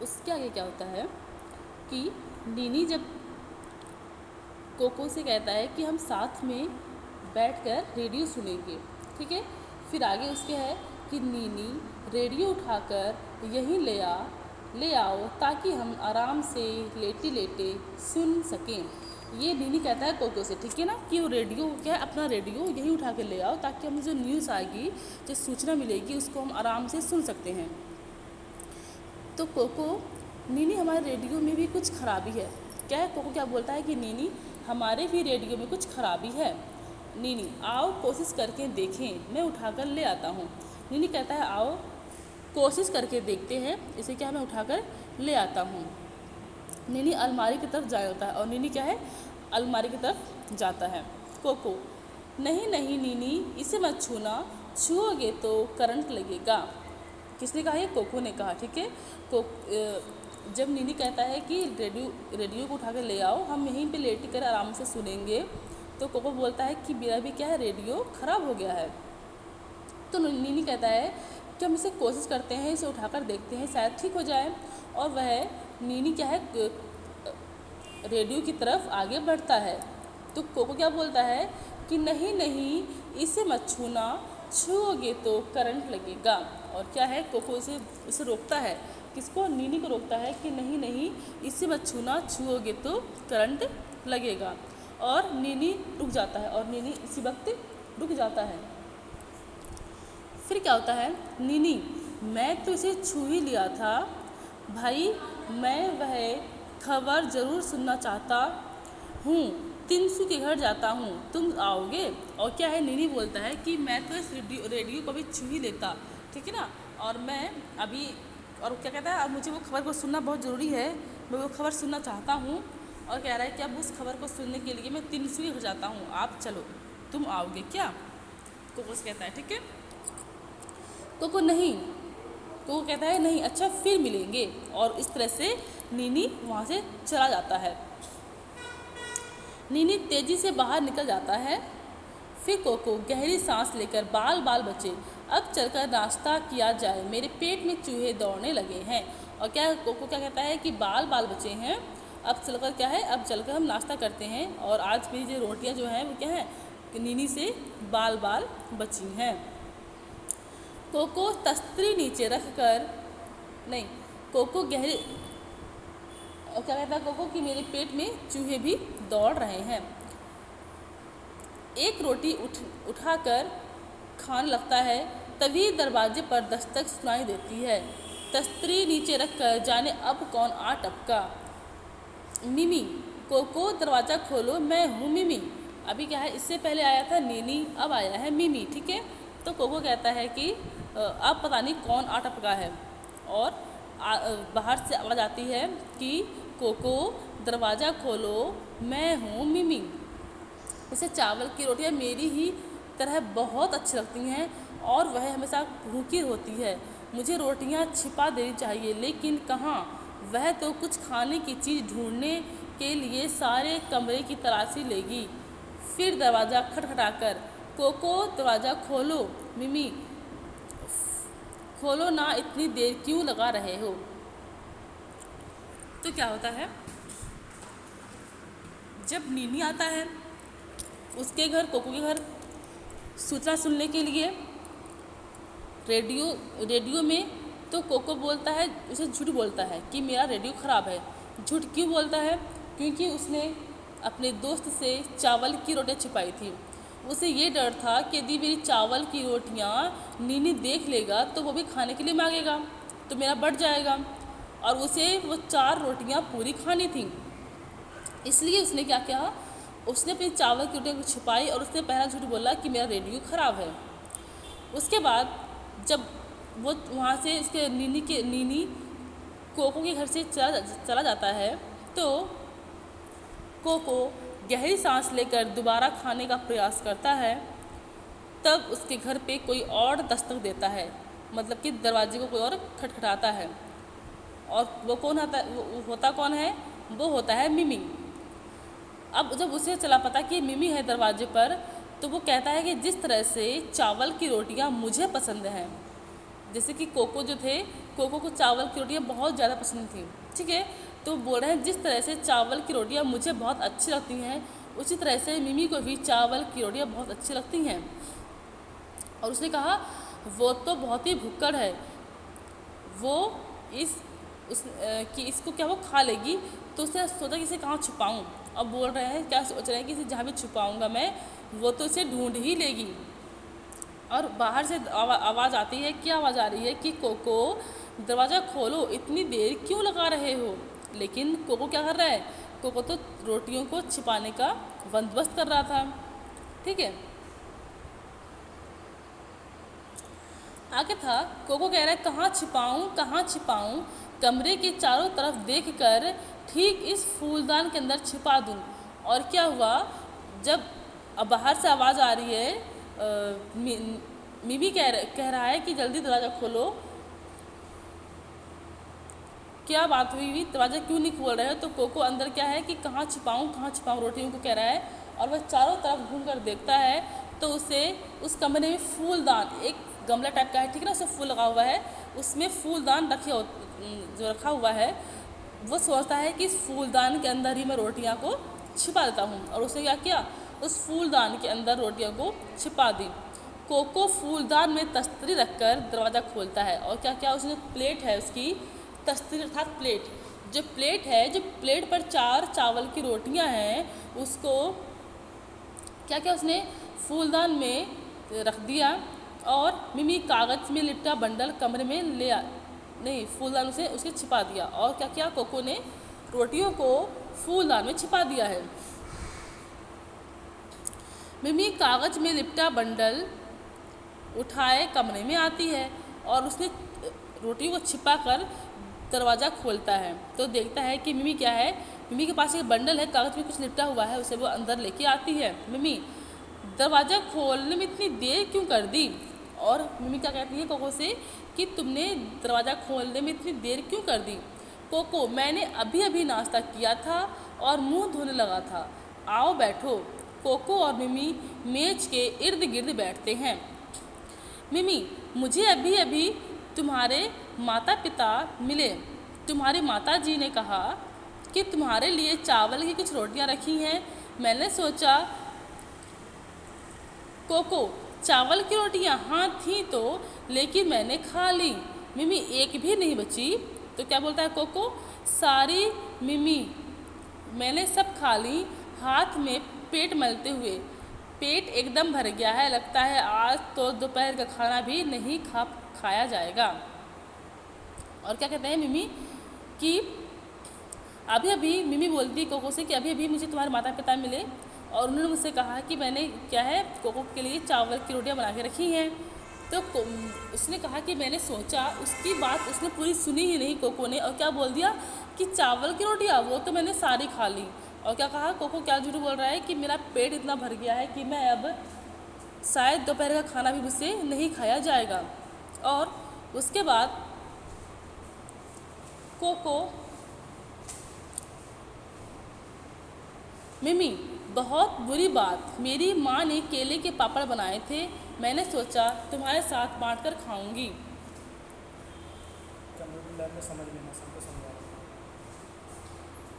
उसके आगे क्या होता है कि नीनी जब कोको से कहता है कि हम साथ में बैठकर रेडियो सुनेंगे, ठीक है। फिर आगे उसके है कि नीनी रेडियो उठाकर यहीं ले आओ ताकि हम आराम से लेटे लेटे सुन सकें। ये नीनी कहता है कोको से, ठीक है ना, कि वो रेडियो क्या है, अपना रेडियो यहीं उठा के ले आओ ताकि हमें जो न्यूज़ आएगी, जो सूचना मिलेगी, उसको हम आराम से सुन सकते हैं। तो कोको, नीनी हमारे रेडियो में भी कुछ खराबी है। क्या है, कोको क्या बोलता है कि नीनी हमारे भी रेडियो में कुछ खराबी है। नीनी आओ कोशिश करके देखें, मैं उठाकर ले आता हूँ। नीनी कहता है आओ कोशिश करके देखते हैं, इसे क्या मैं उठाकर ले आता हूँ। नीनी अलमारी की तरफ जाता है और नीनी क्या है, अलमारी की तरफ जाता है। कोको नहीं नहीं नीनी इसे मत छूना, छुओगे तो करंट लगेगा। किसने कहा, ये कोको ने कहा, ठीक है। जब नीनी कहता है कि रेडियो को उठा कर ले आओ, हम यहीं पे लेट कर आराम से सुनेंगे, तो कोको बोलता है कि मेरा भी क्या है, रेडियो ख़राब हो गया है। तो नीनी कहता है कि हम इसे कोशिश करते हैं, इसे उठाकर देखते हैं, शायद ठीक हो जाए। और वह नीनी क्या है, रेडियो की तरफ आगे बढ़ता है। तो कोको क्या बोलता है कि नहीं नहीं इसे मत छूना, छुओगे तो करंट लगेगा। और क्या है, कोको इसे रोकता है, किसको, नीनी को रोकता है कि नहीं नहीं इसे मत छूना, छुओगे तो करंट लगेगा। और नीनी रुक जाता है, और नीनी इसी वक्त रुक जाता है। फिर क्या होता है, नीनी मैं तो इसे छू ही लिया था भाई, मैं वह खबर ज़रूर सुनना चाहता हूँ, तिनसु के घर जाता हूँ, तुम आओगे। और क्या है, नीनी बोलता है कि मैं तो इस रेडियो को भी छू ही लेता, ठीक है ना, और मैं अभी, और क्या कहता है, अब मुझे वो खबर को सुनना बहुत ज़रूरी है, मैं वो खबर सुनना चाहता हूँ। और कह रहा है कि अब उस खबर को सुनने के लिए मैं तिनसु ही हो जाता हूँ, आप चलो, तुम आओगे क्या, कोको कहता है, ठीक है। कोको नहीं, कोको कहता है नहीं, अच्छा फिर मिलेंगे। और इस तरह से नीनी वहाँ से चला जाता है। नीनी तेज़ी से बाहर निकल जाता है। फिर कोको गहरी सांस लेकर बाल बाल बचे, अब चलकर नाश्ता किया जाए, मेरे पेट में चूहे दौड़ने लगे हैं। और क्या कोको क्या कहता है कि बाल बाल बचे हैं, अब चलकर क्या है, अब चलकर हम नाश्ता करते हैं। और आज मेरी जो रोटियां जो हैं वो क्या है, नीनी से बाल बाल बची हैं। कोको तस्तरी नीचे रख कर, नहीं, कोको गहरी, और क्या कहता है कोको कि मेरे पेट में चूहे भी दौड़ रहे हैं। एक रोटी उठाकर खाने लगता है, तभी दरवाजे पर दस्तक सुनाई देती है। तस्तरी नीचे रखकर जाने अब कौन आ टपका। मिमी, कोको दरवाज़ा खोलो, मैं हूँ मिमी। अभी क्या है, इससे पहले आया था नीनी, अब आया है मिमी, ठीक है। तो कोको कहता है कि अब पता नहीं कौन आ टपका है। और बाहर से आवाज़ आती है कि कोको दरवाज़ा खोलो, मैं हूँ मिमी। इसे चावल की रोटियां मेरी ही तरह बहुत अच्छी लगती हैं और वह हमेशा भूखी होती है। मुझे रोटियां छिपा देनी चाहिए, लेकिन कहाँ, वह तो कुछ खाने की चीज़ ढूंढने के लिए सारे कमरे की तलाशी लेगी। फिर दरवाज़ा खटखटाकर, कोको दरवाज़ा खोलो मिमी, खोलो ना, इतनी देर क्यों लगा रहे हो। तो क्या होता है, जब नीनी आता है उसके घर, कोको के घर, सूचना सुनने के लिए रेडियो में, तो कोको बोलता है, उसे झूठ बोलता है कि मेरा रेडियो ख़राब है। झूठ क्यों बोलता है, क्योंकि उसने अपने दोस्त से चावल की रोटियां छिपाई थी। उसे ये डर था कि यदि मेरी चावल की रोटियां नीनी देख लेगा तो वो भी खाने के लिए मांगेगा, तो मेरा बढ़ जाएगा, और उसे वो 4 रोटियां पूरी खानी थी। इसलिए उसने क्या किया, उसने अपनी चावल की रोटियां छिपाई और उसने पहला झूठ बोला कि मेरा रेडियो ख़राब है। उसके बाद जब वो वहाँ से इसके नीनी कोको के घर से चला जाता है, तो कोको गहरी सांस लेकर दोबारा खाने का प्रयास करता है। तब उसके घर पे कोई और दस्तक देता है, मतलब कि दरवाजे को कोई और खटखटाता है। और वो कौन आता है, वो होता कौन है, वो होता है मिमी। अब जब उसे चला पता कि मिमी है दरवाजे पर, तो वो कहता है कि जिस तरह से चावल की रोटियां मुझे पसंद हैं, जैसे कि कोको जो थे कोको को चावल की रोटियाँ बहुत ज़्यादा पसंद थी। ठीक है, तो बोल रहे हैं जिस तरह से चावल की रोटियाँ मुझे बहुत अच्छी लगती हैं, उसी तरह से मिमी को भी चावल की रोटियाँ बहुत अच्छी लगती हैं। और उसने कहा वो तो बहुत ही भुक्कड़ है, वो कि इसको क्या वो खा लेगी। तो उसने सोचा कि इसे कहाँ छुपाऊँ। अब बोल रहे हैं, क्या सोच रहे हैं कि इसे जहाँ भी छुपाऊँगा मैं, वो तो इसे ढूंढ ही लेगी। और बाहर से आवाज़ आती है। क्या आवाज़ आ रही है कि कोको दरवाज़ा खोलो, इतनी देर क्यों लगा रहे हो। लेकिन कोको क्या कर रहा है, कोको तो रोटियों को छिपाने का बंदोबस्त कर रहा था। ठीक है, आगे था, कोको कह रहा है कहाँ छिपाऊँ कहाँ छिपाऊँ, कमरे के चारों तरफ देखकर ठीक इस फूलदान के अंदर छिपा दूँ। और क्या हुआ, जब अब बाहर से आवाज़ आ रही है, मिमी कह रहा है कि जल्दी दरवाज़ा खोलो, क्या बात हुई, दरवाज़ा क्यों नहीं खोल रहे हो। तो कोको अंदर क्या है कि कहाँ छिपाऊँ रोटियों को कह रहा है। और वह चारों तरफ घूम कर देखता है तो उसे उस कमरे में फूलदान, एक गमला टाइप का है, ठीक है ना, उसमें फूल लगा हुआ है, उसमें फूलदान जो रखा हुआ है, वो सोचता है कि इस फूलदान के अंदर ही मैं रोटियां को छिपा देता हूँ। और उसने क्या किया, उस फूलदान के अंदर रोटियां को छिपा दी। कोको फूलदान में तस्तरी रखकर दरवाज़ा खोलता है। और क्या क्या उसने, प्लेट है उसकी, तस्तरी अर्थात प्लेट, जो प्लेट है, जो प्लेट पर 4 चावल की रोटियां हैं, उसको क्या क्या उसने फूलदान में रख दिया। और मिमी कागज़ में लिपटा बंडल कमरे में ले आ नहीं, फूलदान से उसके छिपा दिया। और क्या क्या, कोको ने रोटियों को फूलदान में छिपा दिया है। मिमी कागज़ में लिपटा बंडल उठाए कमरे में आती है और उसने रोटियों को छिपा कर दरवाज़ा खोलता है। तो देखता है कि मिमी क्या है, मिमी के पास एक बंडल है, कागज़ में कुछ लिपटा हुआ है, उसे वो अंदर लेके आती है। मिमी दरवाज़ा खोलने में इतनी देर क्यों कर दी। और मिमी क्या कहती है कोको से कि तुमने दरवाज़ा खोलने में इतनी देर क्यों कर दी। कोको, मैंने अभी अभी नाश्ता किया था और मुंह धोने लगा था, आओ बैठो। कोको और मिमी मेज के इर्द गिर्द बैठते हैं। मिमी, मुझे अभी अभी तुम्हारे माता पिता मिले, तुम्हारी माता जी ने कहा कि तुम्हारे लिए चावल की कुछ रोटियां रखी हैं। मैंने सोचा। कोको, चावल की रोटियां, हाँ थी तो, लेकिन मैंने खा ली। मिमी, एक भी नहीं बची। तो क्या बोलता है कोको, सारी मिमी, मैंने सब खा ली, हाथ में पेट मलते हुए। पेट एकदम भर गया है, लगता है आज तो दोपहर का खाना भी नहीं खाया जाएगा। और क्या कहते हैं मिमी कि अभी अभी, मिमी बोलती कोको से कि अभी अभी मुझे तुम्हारे माता पिता मिले और उन्होंने मुझसे कहा कि मैंने क्या है, कोको के लिए चावल की रोटियां बना के रखी हैं। तो उसने कहा कि मैंने सोचा, उसकी बात उसने पूरी सुनी ही नहीं कोको ने, और क्या बोल दिया कि चावल की रोटियां, वो तो मैंने सारी खा ली। और क्या कहा, कोको क्या झूठ बोल रहा है कि मेरा पेट इतना भर गया है कि मैं अब शायद दोपहर का खाना भी मुझसे नहीं खाया जाएगा। और उसके बाद कोको, मिमी, बहुत बुरी बात, मेरी माँ ने केले के पापड़ बनाए थे, मैंने सोचा तुम्हारे साथ बांटकर खाऊंगी।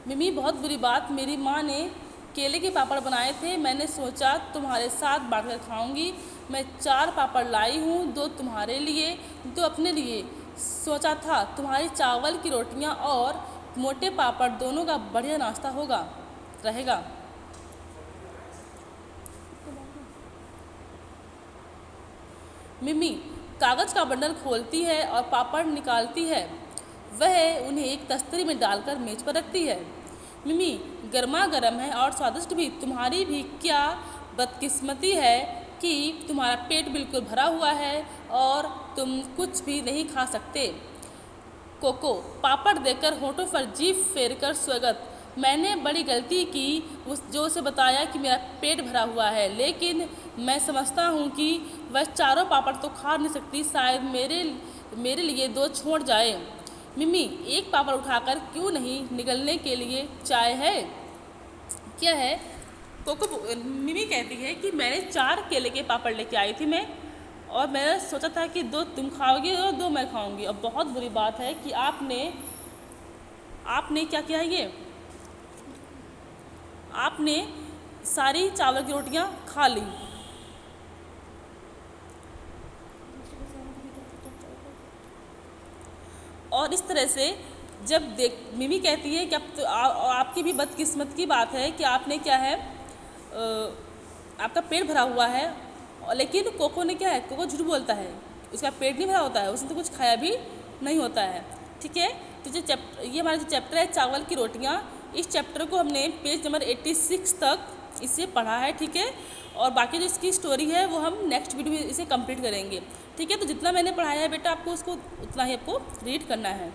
मिमी, बहुत बुरी बात, मेरी माँ ने केले के पापड़ बनाए थे, मैंने सोचा तुम्हारे साथ बांटकर खाऊंगी। मैं 4 पापड़ लाई हूँ, 2 तुम्हारे लिए, 2 अपने लिए। सोचा था तुम्हारी चावल की रोटियाँ और मोटे पापड़ दोनों का बढ़िया नाश्ता रहेगा। मिमी कागज़ का बंडल खोलती है और पापड़ निकालती है, वह उन्हें एक तस्तरी में डालकर मेज पर रखती है। मिमी, गर्मा गर्म है और स्वादिष्ट भी, तुम्हारी भी क्या बदकिस्मती है कि तुम्हारा पेट बिल्कुल भरा हुआ है और तुम कुछ भी नहीं खा सकते। कोको, पापड़ देकर होठों पर जीभ फेर कर स्वागत, मैंने बड़ी गलती की जो उसे बताया कि मेरा पेट भरा हुआ है, लेकिन मैं समझता हूँ कि वह 4 पापड़ तो खा नहीं सकती, शायद मेरे लिए 2 छोड़ जाए। मिमी, एक पापड़ उठाकर क्यों नहीं, निगलने के लिए चाय है। क्या है, कोको मिमी कहती है कि मैंने 4 केले के पापड़ लेके आई थी मैं, और मैंने सोचा था कि 2 तुम खाओगे और 2 मैं खाऊंगी। और बहुत बुरी बात है कि आपने आपने क्या किया है, ये आपने सारी चावल की रोटियां खा ली। और इस तरह से जब देख मिमी कहती है कि अब तो आपकी भी बदकिस्मत की बात है कि आपने क्या है, आपका पेट भरा हुआ है। और लेकिन कोको ने क्या है, कोको झूठ बोलता है, उसका पेट नहीं भरा होता है, उसने तो कुछ खाया भी नहीं होता है। ठीक है, तो ये हमारा जो चैप्टर है चावल की रोटियाँ, इस चैप्टर को हमने पेज नंबर 86 तक इसे पढ़ा है। ठीक है, और बाकी जो इसकी स्टोरी है वो हम नेक्स्ट वीडियो में इसे कंप्लीट करेंगे। ठीक है, तो जितना मैंने पढ़ाया है बेटा आपको उसको उतना ही आपको रीड करना है।